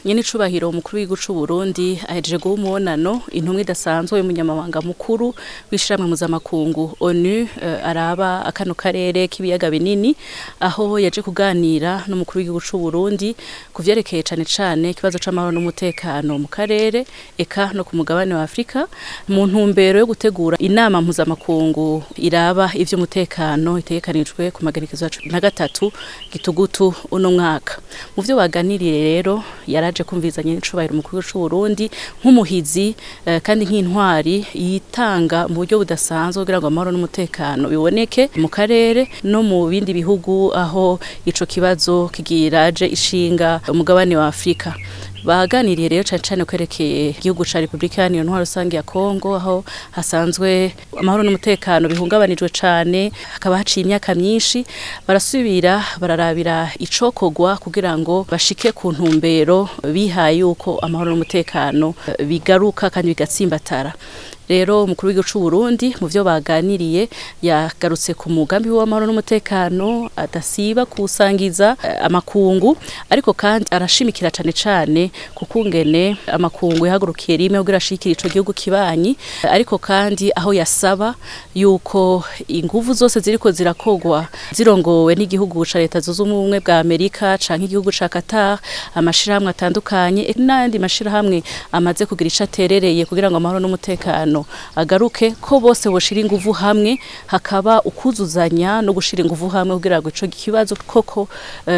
nyene icubahiro umukuru w'igihugu c'u Burundi ahejeje guha umunano intumwa idasanzwe y'umunyamabanga mukuru w'ishiramwe mpuzamakungu ONU araba akano karere k'ibiyaga binini aho yaje kuganira n'umukuru w'igihugu c'u Burundi kuvyerekeye cane cane ikibazo c'amahoro n'umutekano mu karere eka no ku mugabane wa Afrika mu ntumbero yo gutegura inama mpuzamakungu iraba ivy'umutekano itegekanijwe ku magenekezo ya 13 gitugutu uno mwaka. Mu vyo baganiriye rero yaraje kumviza nyene icubahiro umukuru c'u Burundi nk'umuhizi kandi nk'intwari yitanga mu buryo budasanzwe kugira ngo amahoro n'umutekano biboneke mu karere no mu bindi bihugu aho ico kibazo kigiraje ishinga umugabane wa Afrika. Baganiriye rero cyane kwerekeye igihugu ca Republika Iharanira Intwaro Rusangi ya Kongo aho hasanzwe amahoro n'umutekano bihungabanijwe cane hakaba haciye imyaka myinshi barasubira bararabira icokogwa kugira ngo bashike ku ntumbero bihaye yuko amahoro n'umutekano bigaruka kandi bigatsimbatara. Rero umukuru w'igihugu c'u Burundi mu vyo baganiriye yagarutse ku mugambi w'amahoro n'umutekano adasiba kusangiza amakungu ariko kandi arashimikira cane cane kukungene amakungu yahagurukiye rimwe kugira ashikira ico gihugu kibanyi ariko kandi aho yasaba yuko inguvu zose ziriko zirakogwa zirongowe n'igihugu ca leta zunze ubumwe bwa Amerika canke igihugu ca Qatar amashirahamwe atandukanye n'andi mashirahamwe amaze kugira ico aterereye kugira ngo amahoro n'umutekano agaruke ko bose boshira inguvu hamwe hakaba ukuzuzanya no gushira inguvu hamwe kugira ngo ico kibazo koko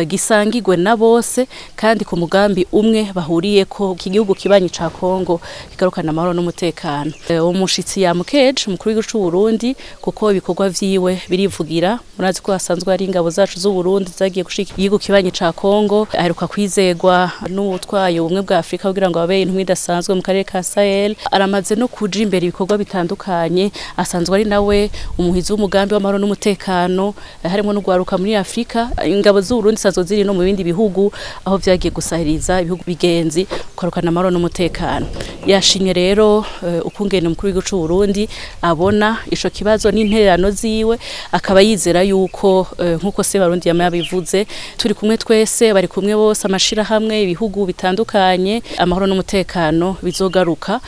gisangirwe na bose kandi ku mugambi umwe bahuriye ko igihugu kibanyi ca Kongo kigarukana amahoro n'umutekano. Umushitsi yamukeje umukuru w'igihugu c'u Burundi kuko ibikorwa vyiwe birivugira murazi ko hasanzwe ari ingabo zacu z'u Burundi zagiye gushika igihugu kibanyi ca Kongo aheruka kwizegwa n'utwaye ubumwe bwa Afrika kugira ngo babe intwi idasanzwe mu karere ka Sahel aramaze no kuja imbere ibikorwa bitandukanye asanzwe ari nawe umuhizi w'umugambi w'amahoro n'umutekano harimo no gwaruka muri Afrika ingabo z'u Burundi sazo ziri no mu bindi bihugu aho vyagiye gusahiriza ibihugu bigenzi korokana amahoro n'umutekano. Yashimye rero ukungene umukuru w'igihugu c'u Burundi abona ico kibazo n'intererano ziwe akaba yizera yuko nkuko se Barundi yamabivuze turi kumwe twese bari kumwe bose amashira hamwe ibihugu bitandukanye amahoro n'umutekano bizogaruka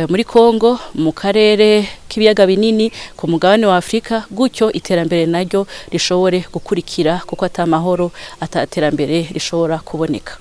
muri Kongo mu karere k'ibiyaga binini ku mugabane wa Afrika gutyo iterambere naryo rishobore gukurikira kuko atamahoro ataterambere rishobora kuboneka.